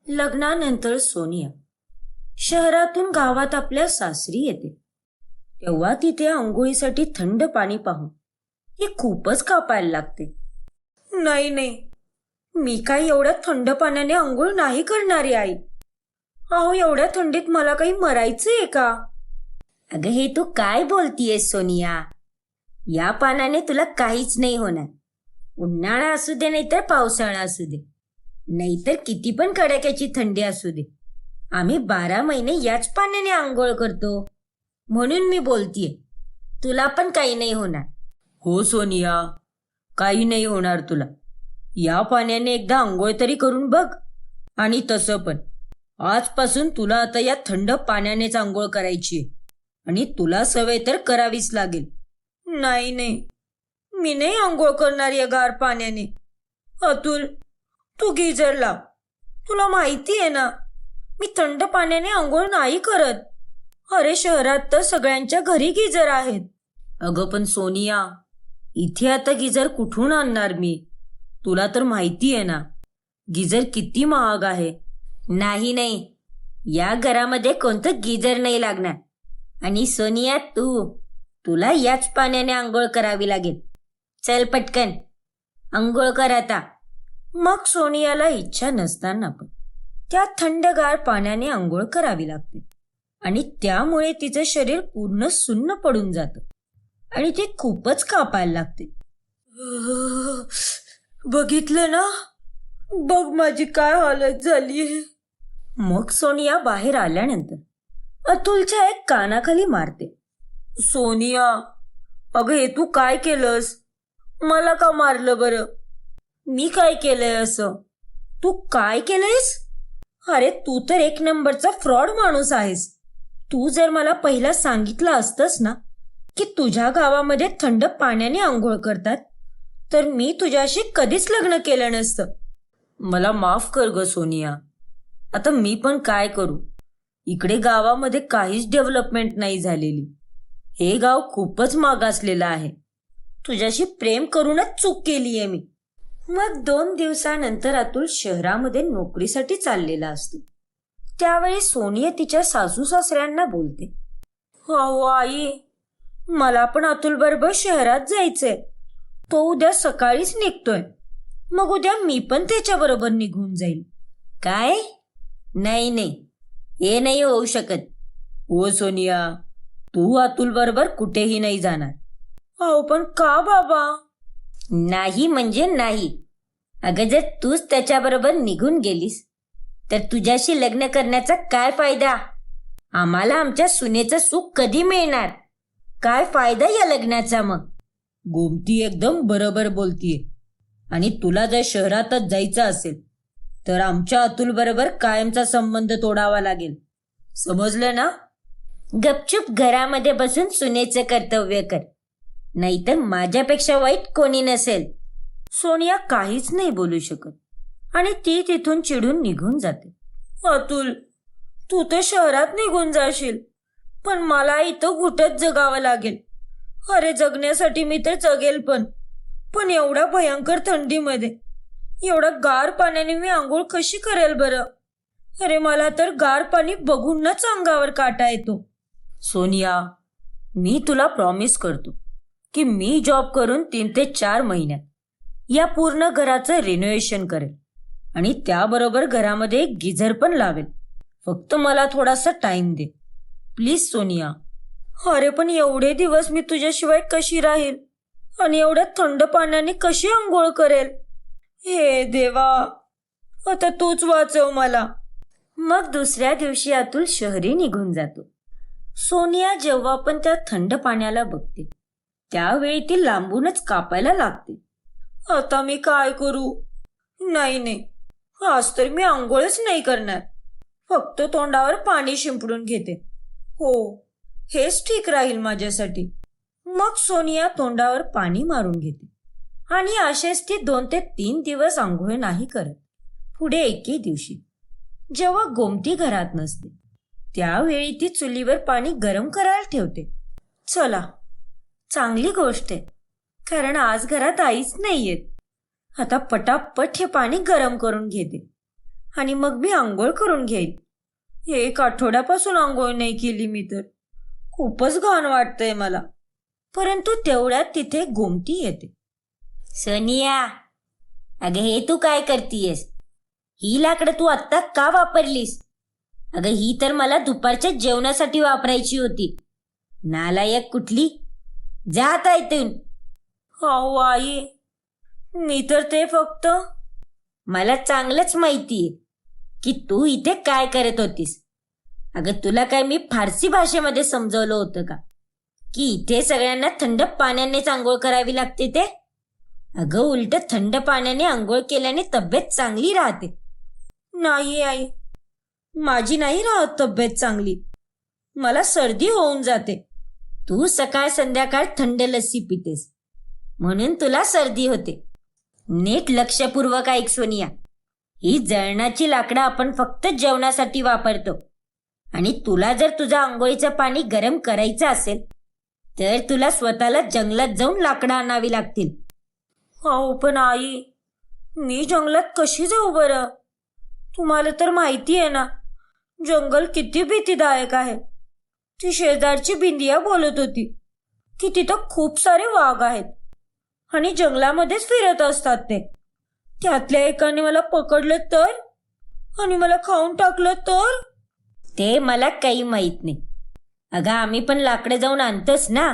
लग्नानंतर सोनिया शहरातून गावात आपल्या सासरी येते. तेव्हा तिथे आंघोळीसाठी थंड पाणी पाहून ती खूपच कापायला लागते. नाही नाही, मी काय एवढ्या थंड पाण्याने आंघोळ नाही करणारी आई. अहो, एवढ्या थंडीत मला काही मरायचंय का? अगं, हे तू काय बोलतीयस सोनिया? या पाण्याने तुला काहीच नाही होणार. उन्हाळा असू दे नाहीतर पावसाळा असू दे, नाहीतर किती पण कडाक्याची थंडी असू दे, आम्ही 12 महिने याच पाण्याने आंघोळ करतो. म्हणून मी बोलतीये, तुला पण काही नाही होणार. हो सोनिया, काही नाही होणार तुला. या पाण्याने एकदा आंघोळ तरी करून बघ. आणि तसं पण आजपासून तुला आता या थंड पाण्यानेच आंघोळ करायची आणि तुला सवय तर करावीच लागेल. नाही नाही, मी नाही आंघोळ करणार या गार पाण्याने. अतुल, तू गिझर लाव. तुला माहिती आहे ना, मी थंड पाण्याने आंघोळ नाही करत. अरे, शहरात तर सगळ्यांच्या घरी गिझर आहेत. अगं पण सोनिया, इथे आता गिझर कुठून आणणार मी? तुला तर माहिती आहे ना, गिझर किती महाग आहे. नाही नाही, या घरामध्ये कोणतं गिझर नाही लागणार. आणि सोनिया, तुला याच पाण्याने आंघोळ करावी लागेल. चल पटकन आंघोळ कर आता. मग सोनियाला इच्छा नसताना पण त्या थंडगार पाण्याने आंघोळ करावी लागते आणि त्यामुळे तिचं शरीर पूर्ण सुन्न पडून जातं आणि ते खूपच कापायला लागते. बघितलं ना, बघ माझी काय हालत झालीये. मग सोनिया बाहेर आल्यानंतर अतुलच्या एक कानाखाली मारते. सोनिया, अगं हे तू काय केलंस? मला का मारलं बरं? मी काय केलंय असं? तू काय केलंयस? अरे, तू तर एक नंबरचा फ्रॉड माणूस आहेस. तू जर मला पहिला सांगितलं असतंस ना की तुझ्या गावामध्ये थंड पाण्याने आंघोळ करतात, तर मी तुझ्याशी कधीच लग्न केलं नसतं. मला माफ कर ग सोनिया. आता मी पण काय करू? इकडे गावामध्ये काहीच डेव्हलपमेंट नाही झालेली. हे गाव खूपच मागासलेलं आहे. तुझ्याशी प्रेम करूनच चूक केलीये मी. मग 2 दिवसानंतर अतुल शहरामध्ये नोकरीसाठी चाललेला असतो. त्यावेळी सोनिया तिच्या सासू सासऱ्यांना बोलते, अहो आई, मला पण अतुल बरोबर शहरात जायचंय. तो उद्या सकाळीच निघतोय. मग उद्या मी पण त्याच्याबरोबर निघून जाईल. काय? नाही नाही, हे नाही होऊ शकत. हो सोनिया, तू अतुल बरोबर कुठेही नाही जाणार. अहो पण का बाबा? नाही म्हणजे नाही. अगं, जर तूच त्याच्याबरोबर निघून गेलीस तर तुझ्याशी लग्न करण्याचा काय फायदा? आम्हाला आमच्या सुनेचं सुख कधी मिळणार? काय फायदा या लग्नाचा? मग गोमती एकदम बरोबर बोलतीये. आणि तुला जर शहरातच जायचं असेल तर आमच्या अतुल बरोबर कायमचा संबंध तोडावा लागेल. समजलं ना? गपचूप घरामध्ये बसून सुनेचं कर्तव्य कर, नाहीतर माझ्यापेक्षा वाईट कोणी नसेल. सोनिया काहीच नाही बोलू शकत आणि ती तिथून चिडून निघून जाते. अतुल, तू तर शहरात निघून जाशील, पण मला इथं घुटत जगावं लागेल. अरे, जगण्यासाठी मी तर जगेल, पण एवढ्या भयंकर थंडीमध्ये एवढ्या गार पाण्याने मी आंघोळ कशी करेल बरं? अरे, मला तर गार पाणी बघूनच अंगावर काटा येतो. सोनिया, मी तुला प्रॉमिस करतो की मी जॉब करून 3 ते 4 महिन्यात या पूर्ण घराचं रिनोव्हेशन करेल आणि त्याबरोबर घरामध्ये एक गिझर पण लावेल. फक्त मला थोडासा टाइम दे प्लीज सोनिया. अरे, पण एवढे दिवस मी तुझ्याशिवाय कशी राहील आणि एवढ्या थंड पाण्याने कशी आंघोळ करेल? हे देवा, आता तूच वाचव मला. मग दुसऱ्या दिवशी अतुल शहरी निघून जातो. सोनिया जेव्हा पण त्या थंड पाण्याला बघते त्यावेळी ती लांबूनच कापायला लागते. आता मी काय करू? नाही नाही, आज तर मी आंघोळच नाही करणार. फक्त तोंडावर पाणी शिंपडून घेते. हो, हेच ठीक राहील माझ्यासाठी. मग सोनिया तोंडावर पाणी मारून घेते आणि असेच ती 2 ते 3 दिवस आंघोळ नाही करत. पुढे एके दिवशी जेव्हा गोमती घरात नसते त्यावेळी ती चुलीवर पाणी गरम करायला ठेवते. चला, चांगली गोष्ट आहे, कारण आज घरात आईच नाहीयेत. आता पटापट हे पाणी गरम करून घेते आणि मग मी आंघोळ करून घेईन. 1 आठवड्यापासून आंघोळ नाही केली मी तर. खूपच घाण वाटतंय मला. परंतु तेवढ्यात तिथे गोमती येते. सोनिया, अगं हे तू काय करतीयस? ही लाकडं तू आत्ता का वापरलीस? अगं ही तर मला दुपारच्या जेवणासाठी वापरायची होती. नालायक कुठली, जा आता इथून. अहो आई, मी तर ते फक्त. मला चांगलंच माहितीये की तू इथे काय करत होतीस. अगं तुला काय मी फारसी भाषेमध्ये समजवलं होतं का की इथे सगळ्यांना थंड पाण्यानेच आंघोळ करावी लागते ते? अगं उलट थंड पाण्याने आंघोळ केल्याने तब्येत चांगली राहते. नाही आई, माझी नाही राहत तब्येत चांगली. मला सर्दी होऊन जाते. तू सकाळ संध्याकाळ थंड लस्सी पितेस म्हणून तुला सर्दी होते. नीट लक्षपूर्वक ऐक सोनिया, ही जळणाची लाकडं आपण फक्त जेवणासाठी वापरतो. आणि तुला जर तुझं आंघोळीचं पाणी गरम करायचं असेल तर तुला स्वतःला जंगलात जाऊन लाकडं आणावी लागतील. अहो पण आई, मी जंगलात कशी जाऊ बरं? तुम्हाला तर माहिती आहे ना, जंगल किती भीतीदायक आहे. ती शेजारची बिंदिया बोलत होती की तिथं खूप सारे वाघ आहेत आणि जंगलामध्येच फिरत असतात ते. त्यातल्या एकाने मला पकडलं तर, आणि मला खाऊन टाकलं तर? ते मला काही माहीत नाही. अगं आम्ही पण लाकडं जाऊन आणतोच ना.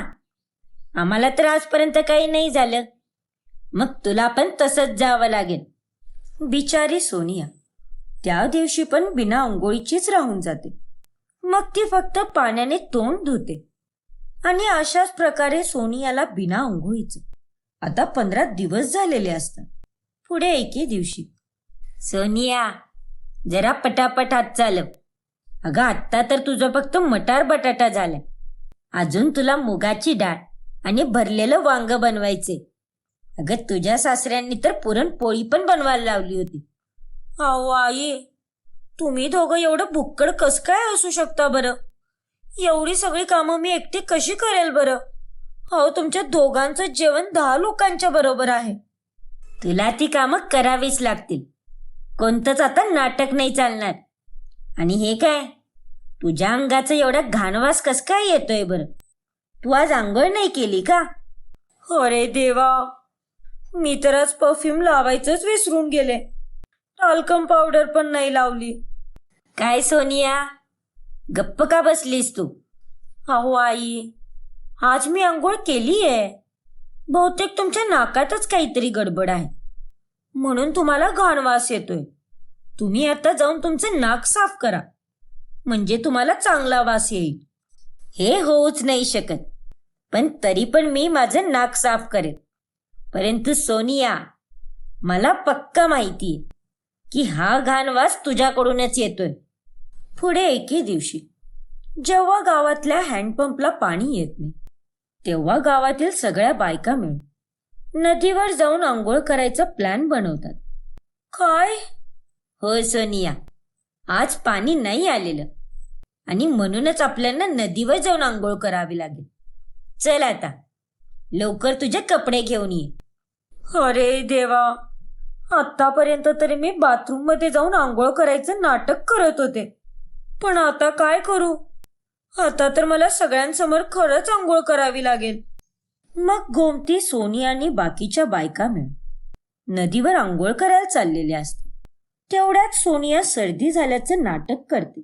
आम्हाला तर आजपर्यंत काही नाही झालं. मग तुला पण तसंच जावं लागेल. बिचारी सोनिया त्या दिवशी पण बिना आंघोळीचीच राहून जाते. मग ती फक्त पाण्याने तोंड धुते. आणि अशाच प्रकारे सोनियाला बिना आंघोळीचं आता 15 दिवस झालेले असतात. पुढे एके दिवशी, सोनिया जरा पटापट हात चालव. अगं आत्ता तर तुझं फक्त मटार बटाटा झालाय. अजून तुला मुगाची डाळ आणि भरलेलं वांग बनवायचे. अगं तुझ्या सासऱ्यांनी तर पुरणपोळी पण बनवायला लावली होती. अहो आई, तुम्ही दोघं एवढं भुक्कड कसं काय असू शकता बरं? एवढी सगळी कामं मी एकटी कशी करेल बरं? अहो तुमच्या दोघांचं जेवण 10 लोकांच्या बरोबर आहे. तुला ती कामं करावीच लागतील. कोणतंच आता नाटक नाही चालणार. आणि हे काय, तुझ्या अंगाचं एवढा घाणवास कस काय येतोय बरं? तू आज आंघोळ नाही केली का? अरे देवा, मी तर आज परफ्यूम लावायचंच विसरून गेले. टाल्कम पावडर पण नाही लावली. काय सोनिया, गप्प का बसलीस तू? अहो आई, आज मी आंघोळ केली आहे. बहुतेक तुमच्या नाकातच काहीतरी गडबड आहे म्हणून तुम्हाला घाण वास येतोय. तुम्ही आता जाऊन तुमचं नाक साफ करा, म्हणजे तुम्हाला चांगला वास येईल. हे होऊच नाही शकत. पण तरी पण मी माझं नाक साफ करेन. परंतु सोनिया, मला पक्का माहितीये की हा घाण वास तुझ्याकडूनच येतोय. पुढे एके दिवशी, जेव्हा गावातल्या हँडपंपला पाणी येत नाही तेव्हा गावातील सगळ्या बायका मिळून नदीवर जाऊन आंघोळ करायचा प्लॅन बनवतात. काय? होय सोनिया, आज पाणी नाही आलेलं आणि म्हणूनच आपल्याला नदीवर जाऊन आंघोळ करावी लागेल. चल आता लवकर तुझे कपडे घेऊन ये. अरे देवा, आतापर्यंत तरी मी बाथरूम मध्ये जाऊन आंघोळ करायचं नाटक करत होते. पण आता काय करू? आता तर मला सगळ्यांसमोर खरंच आंघोळ करावी लागेल. मग गोमती, सोनिया आणि बाकीच्या बायका मिळून नदीवर आंघोळ करायला चाललेले असतात. तेवढ्यात सोनिया सर्दी झाल्याचं नाटक करते.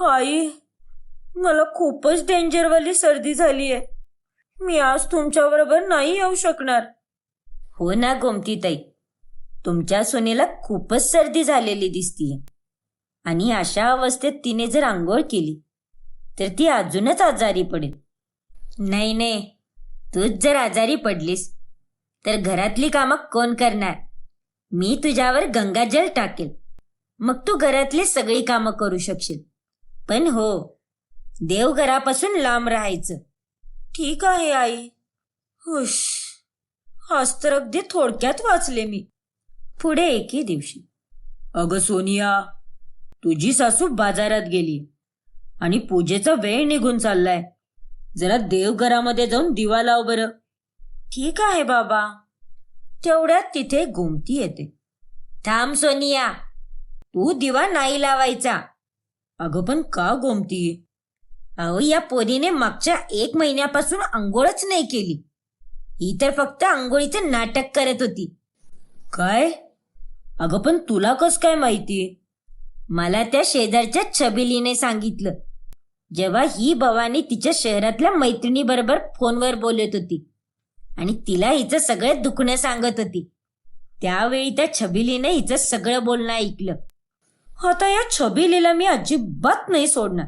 आई, मला खूपच डेंजरवाली सर्दी झाली आहे. मी आज तुमच्याबरोबर नाही येऊ शकणार. हो ना गोमतीताई, तुमच्या सोनेला खूपच सर्दी झालेली दिसतीये. आणि अशा अवस्थेत तिने जर आंघोळ केली तर ती अजूनच आजारी पडेल. नाही नाही, तूच जर आजारी पडलीस तर घरातली कामं कोण करणार? मी तुझ्यावर गंगाजल टाकेल, मग तू घरातली सगळी कामं करू शकशील. पण हो, देवघरापासून लांब राहायचं. ठीक आहे आई. हुश, आज तर अगदी थोडक्यात वाचले मी. पुढे एके दिवशी, अगं सोनिया, तुझी सासू बाजारात गेली आणि पूजेचा वेळ निघून चाललाय. जरा देवघरामध्ये जाऊन दिवा लाव बरं. ठीक आहे बाबा. तेवढ्यात तिथे गोमती येते. थांब सोनिया, तू दिवा नाही लावायचा. अगं पण का गोमती? अहो, या पोरीने मागच्या 1 महिन्यापासून आंघोळच नाही केली. ही तर फक्त आंघोळीचं नाटक करत होती. काय? अगं पण तुला कस काय माहिती? मला त्या शेजारच्या छबिलीने सांगितलं. जेव्हा ही भवानी तिच्या शहरातल्या मैत्रिणीबरोबर फोनवर बोलत होती आणि तिला हिचं सगळं दुखणं सांगत होती, त्यावेळी त्या छबिलीने हिचं सगळं बोलणं ऐकलं. आता या छबिलीला मी अजिबात नाही सोडणार.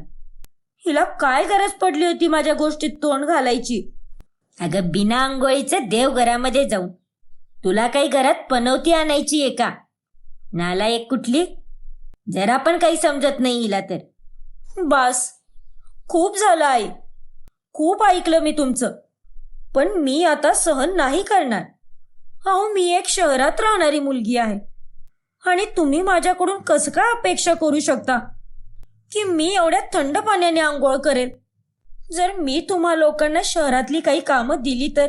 हिला काय गरज पडली होती माझ्या गोष्टीत तोंड घालायची? अगं, बिना आंघोळीचं देवघरामध्ये जाऊन तुला काही घरात पनवती आणायची आहे का? नालायक कुठली. जरा पण काही समजत नाही हिला तर. बास, खूप झालं आई. खूप ऐकलं मी तुमचं. पण मी आता सहन नाही करणार. अहो, मी एक शहरात राहणारी मुलगी आहे आणि तुम्ही माझ्याकडून कसं काय अपेक्षा करू शकता की मी एवढ्या थंड पाण्याने आंघोळ करेल? जर मी तुम्हा लोकांना शहरातली काही कामं दिली तर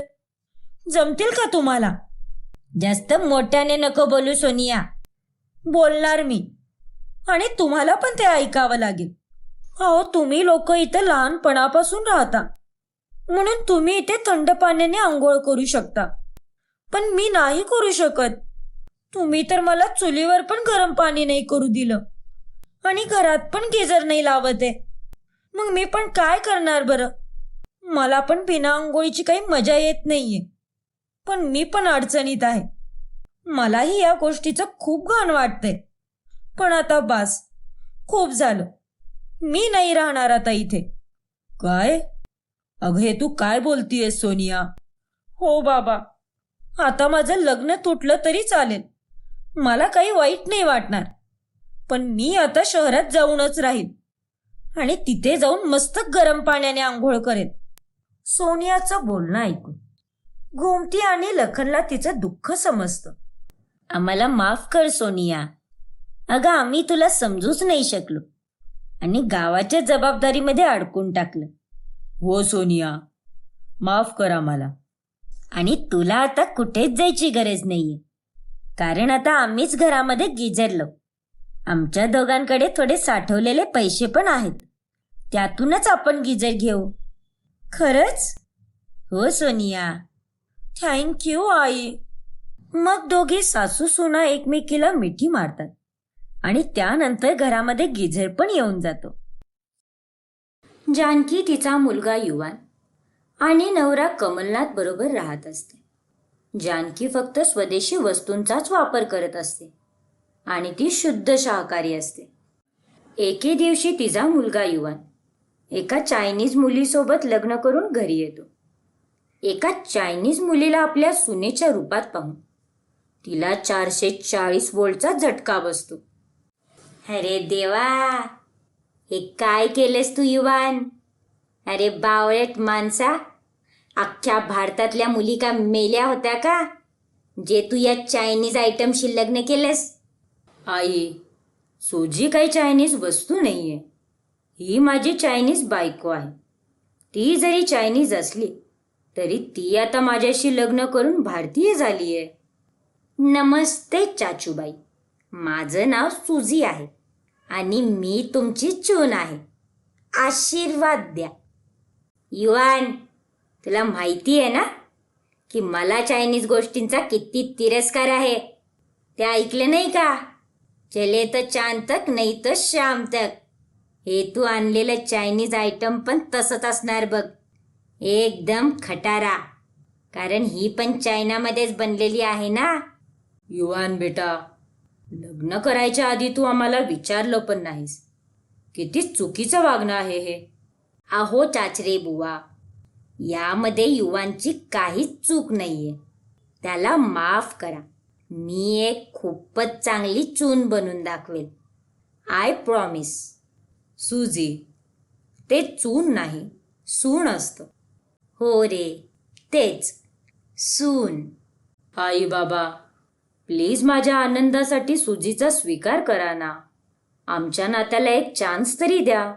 जमतील का तुम्हाला? जास्त मोठ्याने नको बोलू सोनिया. बोलणार मी, आणि तुम्हाला पण ते ऐकावं लागेल. अहो, तुम्ही लोक इथे लहानपणापासून राहता म्हणून तुम्ही इथे थंड पाण्याने आंघोळ करू शकता, पण मी नाही करू शकत. तुम्ही तर मला चुलीवर पण गरम पाणी नाही करू दिलं आणि घरात पण गिझर नाही लावत आहे. मग मी पण काय करणार बरं? मला पण बिना आंघोळीची काही मजा येत नाहीये, पण मी पण अडचणीत आहे. मलाही या गोष्टीचं खूप घाण वाटतंय. पण आता बास, खूप झालं. मी नाही राहणार आता इथे. काय? अगं, हे तू काय बोलतीयस सोनिया? हो बाबा, आता माझं लग्न तुटलं तरी चालेल, मला काही वाईट नाही वाटणार. पण मी आता शहरात जाऊनच राहील आणि तिथे जाऊन मस्त गरम पाण्याने आंघोळ करेन. सोनियाचं बोलणं ऐकून गोमती आणि लखनला तिचं दुःख समजतं. आम्हाला माफ कर सोनिया. अगं, आम्ही तुला समजूच नाही शकलो आणि गावाच्या जबाबदारीमध्ये अडकून टाकलं. हो सोनिया, माफ करा मला. आणि तुला आता कुठेच जायची गरज नाहीये, कारण आता आम्हीच घरामध्ये गिझर लावू. आमच्या दोघांकडे थोडे साठवलेले पैसे पण आहेत, त्यातूनच आपण गिझर घेऊ. खरंच? हो सोनिया. थँक्यू आई. मग दोघी सासू सुना एकमेकीला मिठी मारतात आणि त्यानंतर घरामध्ये गिझर पण येऊन जातो. जानकी तिचा मुलगा युवान आणि नवरा कमलनाथ बरोबर राहत असते. जानकी फक्त स्वदेशी वस्तूंचाच वापर करत असते आणि ती शुद्ध शाकाहारी असते. एके दिवशी तिचा मुलगा युवान एका चायनीज मुलीसोबत लग्न करून घरी येतो. एका चायनीज मुलीला आपल्या सुनेच्या रूपात पाहून तिला 440 वोल्टचा झटका बसतो. अरे देवा, हे काय केलंस तू युवान? अरे बावळट माणसा, अख्ख्या भारतातल्या मुली का मेल्या होत्या का जे तू या चायनीज आयटमशी लग्न केलंस? आई, सुजी काही चायनीज वस्तू नाहीये. ही माझी चायनीज बायको आहे. ती जरी चायनीज असली तरी ती आता माझ्याशी लग्न करून भारतीय झालीये. नमस्ते चाचूबाई, माझं नाव सुजी आहे आणि मी तुमची चून आहे. आशीर्वाद द्या. युवान, तुला माहिती आहे ना की मला चायनीज गोष्टींचा किती तिरस्कार आहे? ते ऐकलं नाही का? चले तर चांद तक नाही तर शाम तक. हे तू आणलेलं चायनीज आयटम पण तसंच असणार बघ, एकदम खटारा, कारण ही पण चायनामध्येच बनलेली आहे ना. युवान बेटा, लग्न करायच्या आधी तू आम्हाला विचारलं पण नाहीस. किती चुकीचं वागणं आहे हे. अहो चाचरे बुवा, यामध्ये युवांची काहीच चूक नाहीये. त्याला माफ करा. मी एक खूपच चांगली चून बनून दाखवेल. I promise. सुजी, ते चून नाही, सून असतं. हो रे, तेच, सून. आई बाबा, प्लीज माझ्या आनंदासाठी सुजीचा स्वीकार करा ना. आमच्या नात्याला एक चान्स तरी द्या.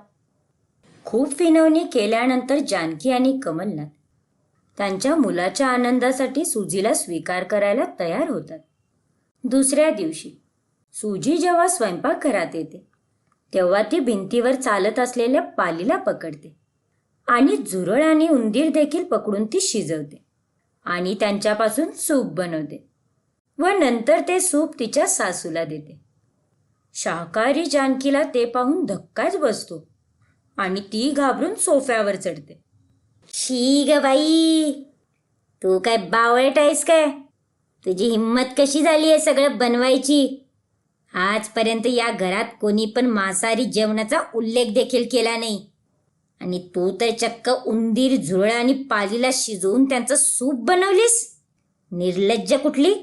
खूप विनवणी केल्यानंतर जानकी आणि कमलनाथ त्यांच्या मुलाच्या आनंदासाठी सुजीला स्वीकार करायला तयार होतात. दुसऱ्या दिवशी सुजी जेव्हा स्वयंपाकघरात येते तेव्हा ती भिंतीवर चालत असलेल्या पालीला पकडते आणि झुरळ आणि उंदीर देखील पकडून ती शिजवते आणि त्यांच्यापासून सूप बनवते व नंतर ते सूप तिच्या सासूला देते. शाकाहारी जानकीला ते पाहून धक्काच बसतो आणि ती घाबरून सोफ्यावर चढते. शी ग बाई, तू काय बावळट आहेस काय? तुझी हिंमत कशी झाली आहे सगळं बनवायची? आजपर्यंत या घरात कोणी पण मांसाहारी जेवणाचा उल्लेख देखील केला नाही आणि तू तर चक्क उंदीर, झुरळ आणि पालीला शिजवून त्यांचं सूप बनवलीस. निर्लज्ज कुठली.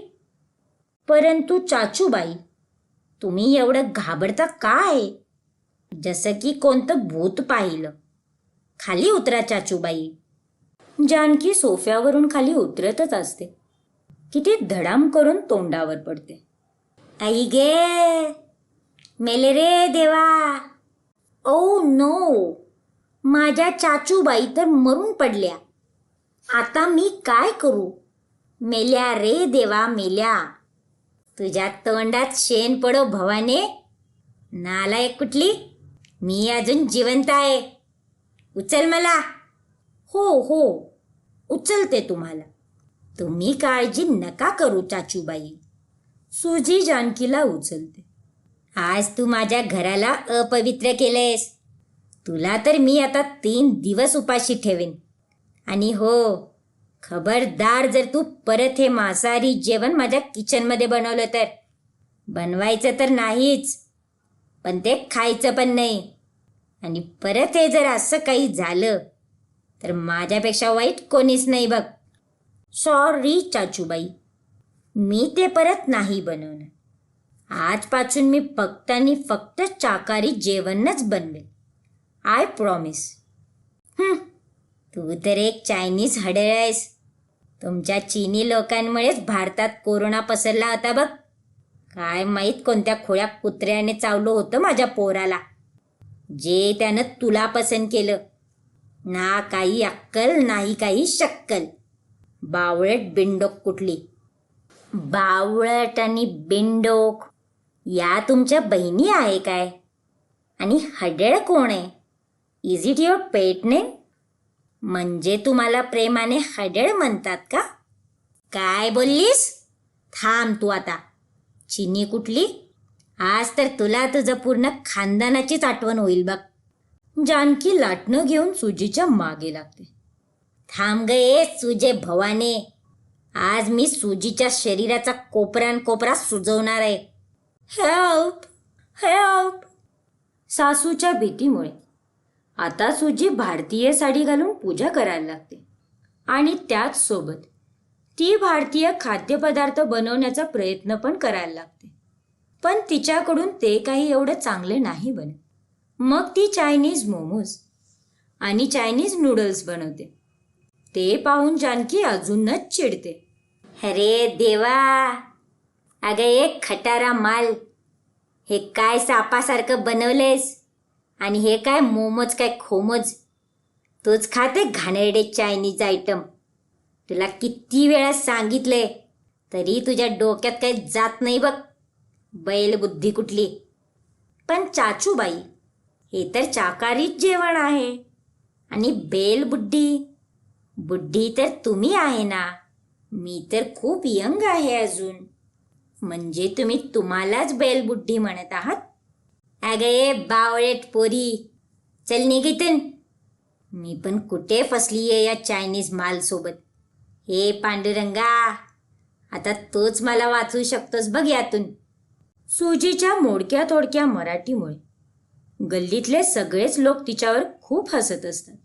परंतु चाचूबाई, तुम्ही एवढं घाबरता काय? जसं की कोणतं भूत पाहिलं. खाली उतरा चाचूबाई. जानकी सोफ्यावरून खाली उतरतच असते की ती धडाम करून तोंडावर पडते. आई गे, मेले रे देवा. ओ नो, माझ्या चाचूबाई तर मरून पडल्या. आता मी काय करू? मेल्या रे देवा, मेल्या. तुझ्या तोंडात शेण पडो भवाने. नालायक कुठली. मी अजून जिवंत आहे. उचल मला. हो हो, उचलते तुम्हाला. तुम्ही काळजी नका करू चाचूबाई. सुजी जानकीला उचलते. आज तू माझ्या घराला अपवित्र केलेस. तुला तर मी आता 3 दिवस उपाशी ठेवेन. आणि हो, खबरदार जर तू परत हे मांसाहारी जेवण माझ्या किचनमध्ये बनवलं तर. बनवायचं तर नाहीच, पण ते खायचं पण नाही. आणि परत हे जर असं काही झालं तर माझ्यापेक्षा वाईट कोणीच नाही बघ. सॉरी चाचूबाई, मी ते परत नाही बनवणार. आजपासून मी फक्त आणि फक्त शाकाहारी जेवणच बनवेल. I promise. तू तर एक चायनीज हडळ आहेस. तुमच्या चीनी लोकांमुळेच भारतात कोरोना पसरला होता बघ. काय माहीत कोणत्या खोळ्या कुत्र्याने चावलं होतं माझ्या पोराला, जे त्यानं तुला पसंत केलं. ना काही अक्कल, नाही काही शक्कल. बावळट बिंडोक कुठली. बावळट आणि बिंडोक या तुमच्या बहिणी आहे काय? आणि हडळ कोण आहे? Is it your pet name? म्हणजे तुम्हाला प्रेमाने हडळ म्हणतात का? काय बोललीस? थांब तू आता. चिनी कुठली. आज तर तुला तुझं पूर्ण खानदानाचीच आठवण होईल बघ. जानकी लाटणं घेऊन सुजीच्या मागे लागते. थांब गे सुजे भवाने. आज मी सुजीच्या शरीराचा कोपरान कोपरा सुजवणार आहे. Help help. सासूच्या भीतीमुळे आता सुजी भारतीय साडी घालून पूजा करायला लागते आणि त्याच सोबत ती भारतीय खाद्यपदार्थ बनवण्याचा प्रयत्न पण करायला लागते. पण तिच्याकडून ते काही एवढं चांगले नाही बनत. मग ती चायनीज मोमोज आणि चायनीज नूडल्स बनवते. ते पाहून जानकी अजूनच चिडते. अरे देवा, अगं एक खटारा माल. हे काय सापासारखं बनवलेस? आणि हे काय मोमोज काय खोमोज? तूच खाते घाणेरडे चायनीज आयटम. तुला किती वेळा सांगितले तरी तुझ्या डोक्यात काही जात नाही बघ. बैलबुद्धी कुठली. पण चाचूबाई, हे तर शाकाहारीच जेवण आहे. आणि बेलबुद्धी बुद्धी तर तुम्ही आहे ना. मी तर खूप यंग आहे अजून. म्हणजे तुम्ही तुम्हालाच बेलबुद्धी म्हणत आहात? अगं ये बावळेट पोरी, चल निघ इथून. मी पण कुठे फसली आहे या चायनीज मालसोबत. हे पांडुरंगा, आता तोच मला वाचवू शकतोस बघ यातून. सुजीच्या मोडक्या तोडक्या मराठीमुळे गल्लीतले सगळेच लोक तिच्यावर खूप हसत असतात,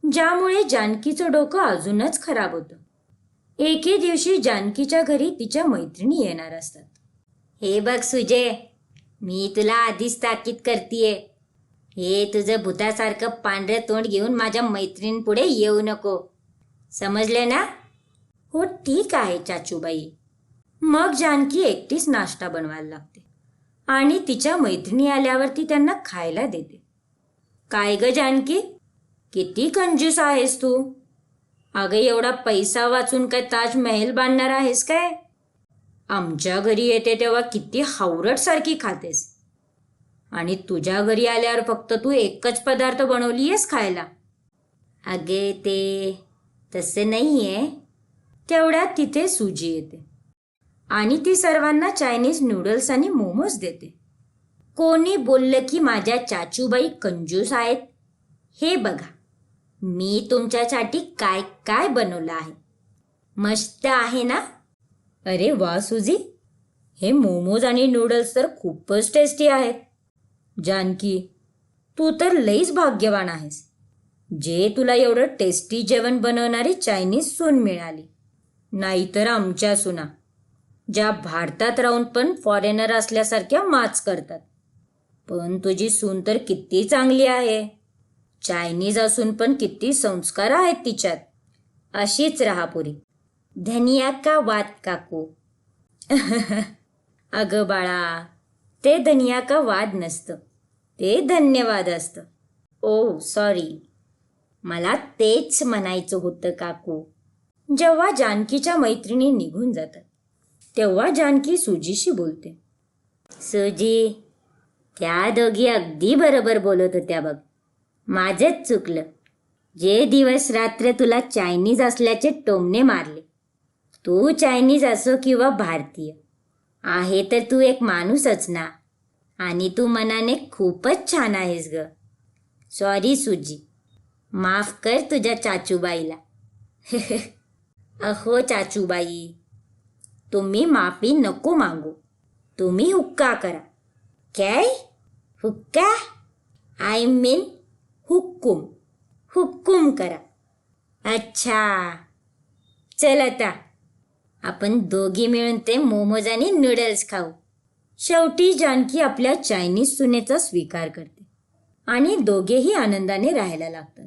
ज्यामुळे जानकीचं डोकं अजूनच खराब होतं. एके दिवशी जानकीच्या घरी तिच्या मैत्रिणी येणार असतात. हे बघ सुजे, मी तुला आधीच ताकीद करतीये. हे तुझं भूतासारखं पांढरं तोंड घेऊन माझ्या मैत्रिणीपुढे येऊ नको. समजले ना? हो ठीक आहे चाचूबाई. मग जानकी एकटीच नाश्ता बनवायला लागते आणि तिच्या मैत्रिणी आल्यावर ती त्यांना खायला देते. काय ग जानकी, किती कंजूस आहेस तू. अगं एवढा पैसा वाचून काय ताजमहल बांधणार आहेस काय? आमच्या घरी येते तेव्हा किती हावरटसारखी खातेस. आणि तुझ्या घरी आल्यावर फक्त तू एकच पदार्थ बनवलीयस खायला. अगे ते तसं नाही आहे. तेवढ्यात तिथे सुजी येते आणि ती सर्वांना चायनीज नूडल्स आणि मोमोज देते. कोणी बोललं की माझ्या चाचूबाई कंजूस आहेत? हे बघा, मी तुमच्यासाठी काय काय बनवलं आहे. मस्त आहे ना? अरे वा सुजी, हे मोमोज आणि नूडल्स तर खूपच टेस्टी आहेत. जानकी, तू तर लईच भाग्यवान आहेस, जे तुला एवढं टेस्टी जेवण बनवणारी चायनीज सून मिळाली. नाहीतर आमच्या सुना, ज्या भारतात राहून पण फॉरेनर असल्यासारख्या माच करतात. पण तुझी सून तर किती चांगली आहे. चायनीज असून पण किती संस्कार आहेत तिच्यात. अशीच राहा पुरी. धनिया का वाद काकू. अगं बाळा, ते धनिया का वाद नसतं, ते धन्यवाद असतं. ओ सॉरी, मला तेच म्हणायचं होतं काकू. जेव्हा जानकीच्या मैत्रिणी निघून जातात तेव्हा जानकी सुजीशी बोलते. सुजी, त्या दोघी अगदी बरोबर बोलत होत्या बघ. माझंच चुकलं. जे दिवस रात्र तुला चायनीज असल्याचे टोमणे मारले. तू चायनीज असो किंवा भारतीय आहे तर तू एक माणूसच ना. आणि तू मनाने खूपच छान आहेस ग. सॉरी सुजी, माफ कर तुझ्या चाचूबाईला. अहो चाचूबाई, तुम्ही माफी नको मागू. तुम्ही हुक्का करा. काय? हुक्का? I mean हुक्कुम. हुक्कुम करा. अच्छा, चल आता आपण दोघी मिळून ते मोमोज आणि नूडल्स खाऊ. शेवटी जानकी आपल्या चायनीज सुनेचा स्वीकार करते आणि दोघेही आनंदाने राहायला लागतात.